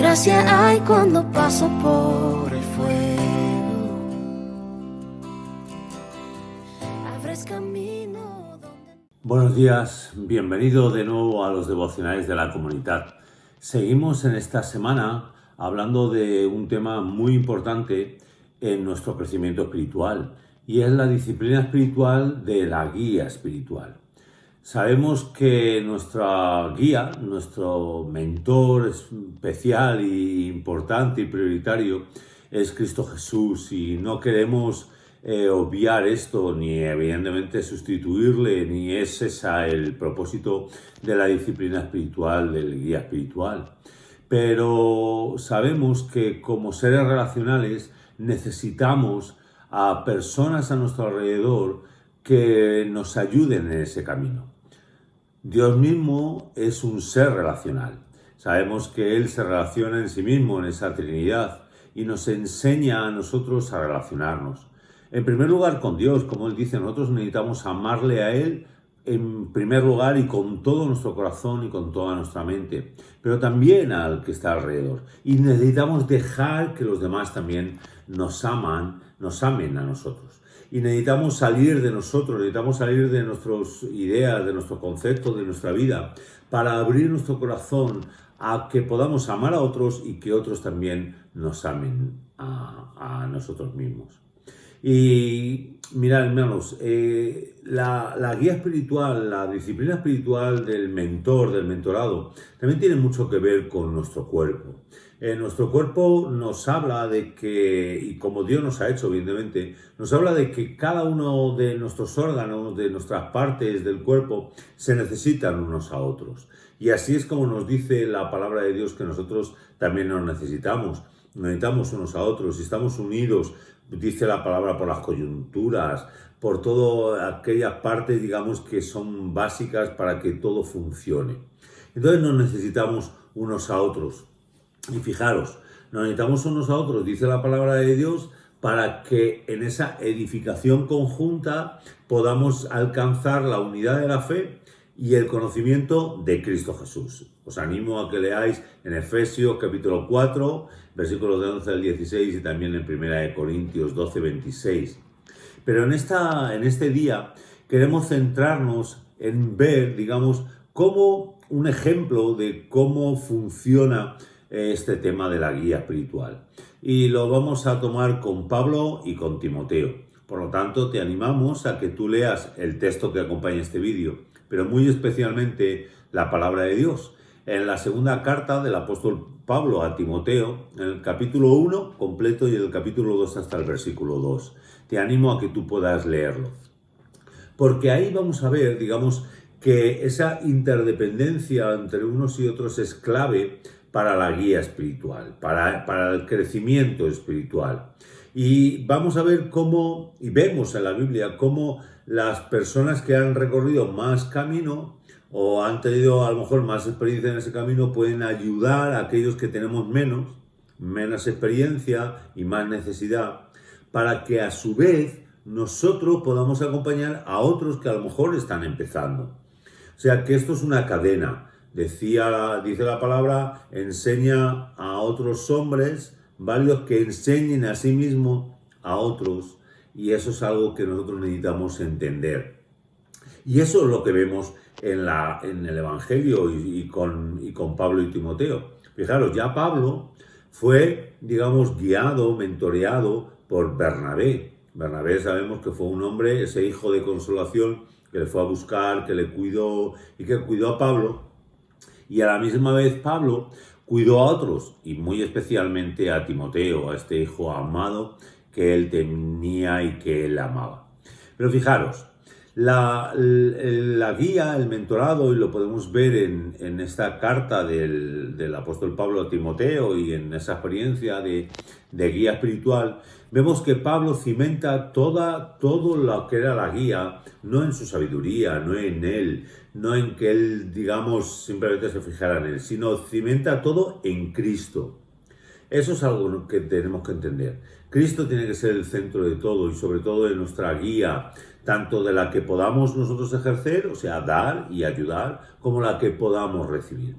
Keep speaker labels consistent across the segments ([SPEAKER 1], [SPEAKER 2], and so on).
[SPEAKER 1] gracia hay cuando paso por el fuego. Abres camino donde...
[SPEAKER 2] Buenos días, bienvenido de nuevo a los devocionales de la comunidad. Seguimos en esta semana hablando de un tema muy importante en nuestro crecimiento espiritual y es la disciplina espiritual de la guía espiritual. Sabemos que nuestra guía, nuestro mentor especial y importante y prioritario es Cristo Jesús y no queremos obviar esto ni evidentemente sustituirle, ni es ese el propósito de la disciplina espiritual, del guía espiritual. Pero sabemos que como seres relacionales necesitamos a personas a nuestro alrededor que nos ayuden en ese camino. Dios mismo es un ser relacional. Sabemos que Él se relaciona en sí mismo, en esa Trinidad, y nos enseña a nosotros a relacionarnos. En primer lugar con Dios, como Él dice, nosotros necesitamos amarle a Él en primer lugar y con todo nuestro corazón y con toda nuestra mente, pero también al que está alrededor. Y necesitamos dejar que los demás también nos amen a nosotros. Y necesitamos salir de nosotros, necesitamos salir de nuestras ideas, de nuestros conceptos, de nuestra vida, para abrir nuestro corazón a que podamos amar a otros y que otros también nos amen a nosotros mismos. Y mirad, hermanos, la guía espiritual, la disciplina espiritual del mentor, del mentorado, también tiene mucho que ver con nuestro cuerpo. Nuestro cuerpo nos habla de que, y como Dios nos ha hecho, evidentemente, nos habla de que cada uno de nuestros órganos, de nuestras partes del cuerpo, se necesitan unos a otros. Y así es como nos dice la palabra de Dios que nosotros también nos necesitamos. Necesitamos unos a otros y estamos unidos, dice la palabra, por las coyunturas, por todas aquellas partes, digamos, que son básicas para que todo funcione. Entonces nos necesitamos unos a otros. Y fijaros, nos necesitamos unos a otros, dice la palabra de Dios, para que en esa edificación conjunta podamos alcanzar la unidad de la fe y el conocimiento de Cristo Jesús. Os animo a que leáis en Efesios capítulo 4, versículos de 11 al 16 y también en 1 Corintios 12, 26. Pero en este día queremos centrarnos en ver, digamos, cómo un ejemplo de cómo funciona este tema de la guía espiritual. Y lo vamos a tomar con Pablo y con Timoteo. Por lo tanto, te animamos a que tú leas el texto que acompaña este vídeo, pero muy especialmente la palabra de Dios. En la segunda carta del apóstol Pablo a Timoteo, en el capítulo 1 completo y el capítulo 2 hasta el versículo 2. Te animo a que tú puedas leerlo. Porque ahí vamos a ver, digamos, que esa interdependencia entre unos y otros es clave para la guía espiritual, para el crecimiento espiritual. Y vamos a ver cómo, y vemos en la Biblia, cómo las personas que han recorrido más camino o han tenido a lo mejor más experiencia en ese camino pueden ayudar a aquellos que tenemos menos experiencia y más necesidad, para que a su vez nosotros podamos acompañar a otros que a lo mejor están empezando. O sea que esto es una cadena. Dice la palabra, enseña a otros hombres válidos que enseñen a sí mismos a otros, y eso es algo que nosotros necesitamos entender. Y eso es lo que vemos en el Evangelio y con Pablo y Timoteo. Fijaros, ya Pablo fue, digamos, guiado, mentoreado por Bernabé. Bernabé sabemos que fue un hombre, ese hijo de consolación, que le fue a buscar, que le cuidó y que cuidó a Pablo. Y a la misma vez Pablo cuidó a otros, y muy especialmente a Timoteo, a este hijo amado que él tenía y que él amaba. Pero fijaros, la guía, el mentorado, y lo podemos ver en esta carta del apóstol Pablo a Timoteo y en esa experiencia de guía espiritual, vemos que Pablo cimenta todo lo que era la guía, no en su sabiduría, no en él, no en que él, digamos, simplemente se fijara en él, sino cimenta todo en Cristo. Eso es algo que tenemos que entender. Cristo tiene que ser el centro de todo y sobre todo de nuestra guía, tanto de la que podamos nosotros ejercer, o sea, dar y ayudar, como la que podamos recibir.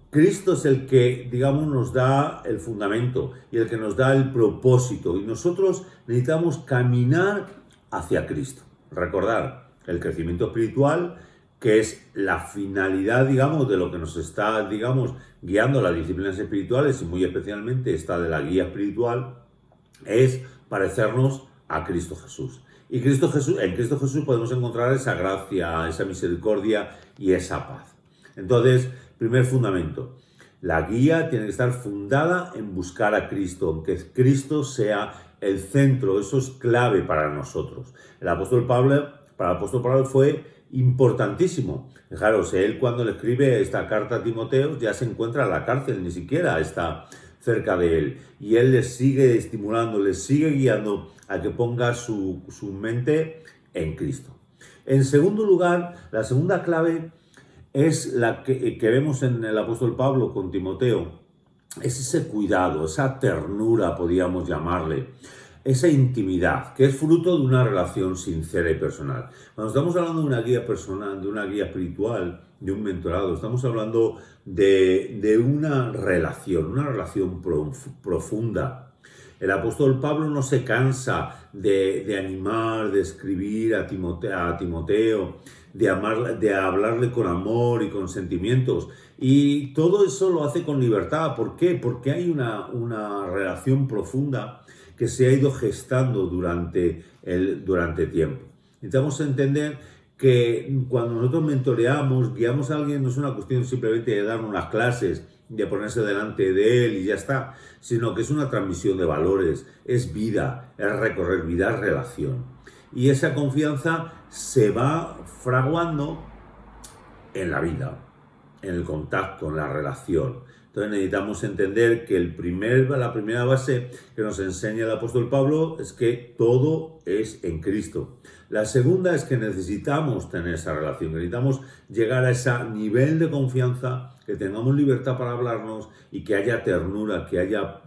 [SPEAKER 2] Cristo es el que, digamos, nos da el fundamento y el que nos da el propósito. Y nosotros necesitamos caminar hacia Cristo. Recordar el crecimiento espiritual, que es la finalidad, digamos, de lo que nos está, digamos, guiando las disciplinas espirituales y muy especialmente esta de la guía espiritual, es parecernos a Cristo Jesús. Y en Cristo Jesús podemos encontrar esa gracia, esa misericordia y esa paz. Entonces, primer fundamento, la guía tiene que estar fundada en buscar a Cristo, en que Cristo sea el centro. Eso es clave para nosotros. Para el apóstol Pablo fue importantísimo. Fijaros, él cuando le escribe esta carta a Timoteo ya se encuentra en la cárcel, ni siquiera está cerca de él. Y él le sigue estimulando, le sigue guiando a que ponga su mente en Cristo. En segundo lugar, la segunda clave es la que vemos en el apóstol Pablo con Timoteo. Es ese cuidado, esa ternura, podríamos llamarle, esa intimidad, que es fruto de una relación sincera y personal. Cuando estamos hablando de una guía personal, de una guía espiritual, de un mentorado, estamos hablando de una relación profunda. El apóstol Pablo no se cansa de animar, de escribir a Timoteo, de hablarle con amor y con sentimientos. Y todo eso lo hace con libertad. ¿Por qué? Porque hay una relación profunda que se ha ido gestando durante tiempo. Necesitamos entender que cuando nosotros mentoreamos, guiamos a alguien, no es una cuestión simplemente de dar unas clases, de ponerse delante de él y ya está, sino que es una transmisión de valores, es vida, es recorrer vida, es relación. Y esa confianza se va fraguando en la vida, en el contacto, en la relación. Entonces necesitamos entender que la primera base que nos enseña el apóstol Pablo es que todo es en Cristo. La segunda es que necesitamos tener esa relación, necesitamos llegar a ese nivel de confianza, que tengamos libertad para hablarnos y que haya ternura, que haya,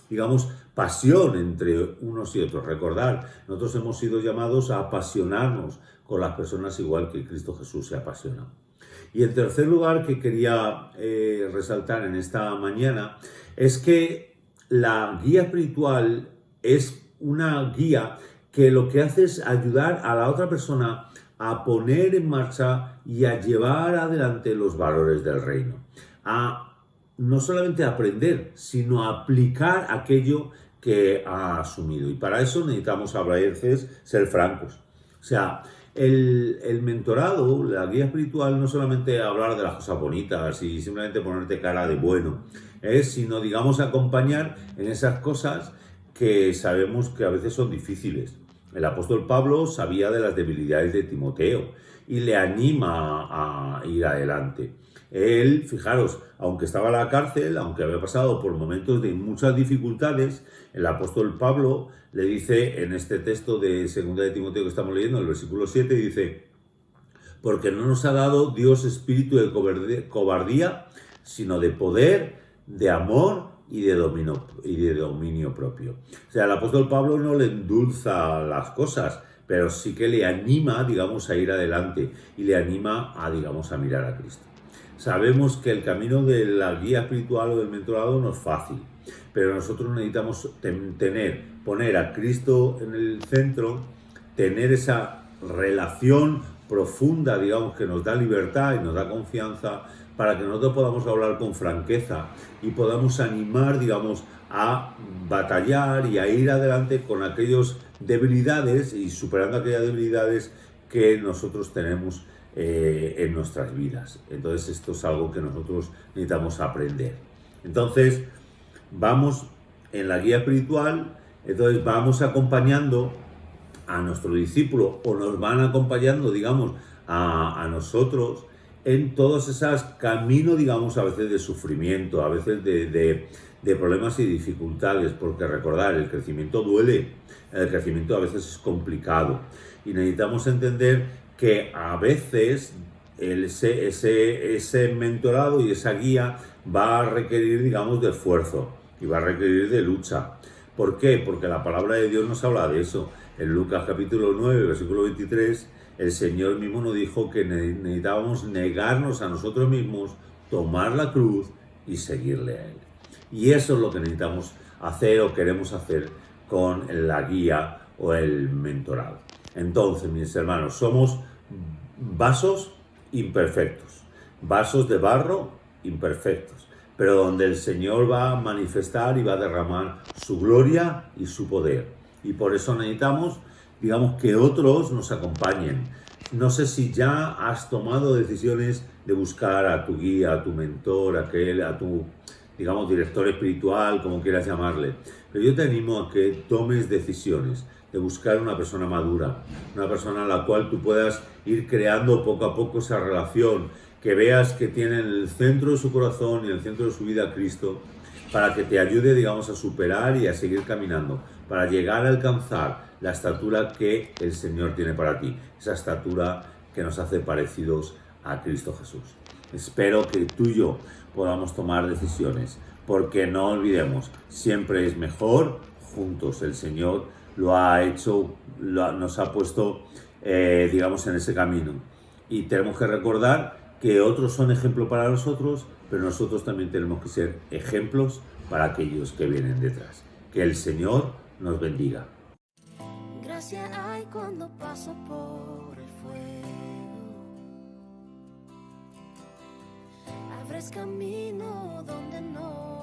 [SPEAKER 2] digamos, pasión entre unos y otros. Recordar, nosotros hemos sido llamados a apasionarnos con las personas igual que Cristo Jesús se apasiona. Y en tercer lugar que quería resaltar en esta mañana es que la guía espiritual es una guía que lo que hace es ayudar a la otra persona a poner en marcha y a llevar adelante los valores del reino. A no solamente aprender, sino a aplicar aquello que ha asumido. Y para eso necesitamos a veces ser francos. O sea, el mentorado, la guía espiritual, no solamente hablar de las cosas bonitas y simplemente ponerte cara de bueno, sino, digamos, acompañar en esas cosas que sabemos que a veces son difíciles. El apóstol Pablo sabía de las debilidades de Timoteo y le anima a ir adelante. Él, fijaros, aunque estaba en la cárcel, aunque había pasado por momentos de muchas dificultades, el apóstol Pablo le dice en este texto de 2 de Timoteo que estamos leyendo, el versículo 7, dice: porque no nos ha dado Dios espíritu de cobardía, sino de poder, de amor y de dominio propio. O sea, el apóstol Pablo no le endulza las cosas, pero sí que le anima, digamos, a ir adelante y le anima a, digamos, a mirar a Cristo. Sabemos que el camino de la guía espiritual o del mentorado no es fácil, pero nosotros necesitamos poner a Cristo en el centro, tener esa relación profunda, digamos, que nos da libertad y nos da confianza para que nosotros podamos hablar con franqueza y podamos animar, digamos, a batallar y a ir adelante con aquellas debilidades y superando aquellas debilidades que nosotros tenemos en nuestras vidas. Entonces esto es algo que nosotros necesitamos aprender. Entonces vamos en la guía espiritual, entonces vamos acompañando a nuestro discípulo o nos van acompañando, digamos, a nosotros en todos esos caminos, digamos, a veces de sufrimiento, a veces de problemas y dificultades, porque recordar, el crecimiento duele, el crecimiento a veces es complicado y necesitamos entender que a veces ese mentorado y esa guía va a requerir, digamos, de esfuerzo y va a requerir de lucha. ¿Por qué? Porque la palabra de Dios nos habla de eso. En Lucas capítulo 9, versículo 23, el Señor mismo nos dijo que necesitábamos negarnos a nosotros mismos, tomar la cruz y seguirle a Él. Y eso es lo que necesitamos hacer o queremos hacer con la guía o el mentorado. Entonces, mis hermanos, somos vasos imperfectos, vasos de barro imperfectos, pero donde el Señor va a manifestar y va a derramar su gloria y su poder. Y por eso necesitamos, digamos, que otros nos acompañen. No sé si ya has tomado decisiones de buscar a tu guía, a tu mentor, a tu, digamos, director espiritual, como quieras llamarle. Pero yo te animo a que tomes decisiones de buscar una persona madura, una persona a la cual tú puedas ir creando poco a poco esa relación, que veas que tiene en el centro de su corazón y en el centro de su vida a Cristo, para que te ayude, digamos, a superar y a seguir caminando, para llegar a alcanzar la estatura que el Señor tiene para ti, esa estatura que nos hace parecidos a Cristo Jesús. Espero que tú y yo podamos tomar decisiones, porque no olvidemos, siempre es mejor juntos. El Señor lo ha hecho, nos ha puesto, digamos, en ese camino. Y tenemos que recordar que otros son ejemplo para nosotros, pero nosotros también tenemos que ser ejemplos para aquellos que vienen detrás. Que el Señor nos bendiga.
[SPEAKER 1] Gracia hay cuando paso por el fuego. Abres camino donde no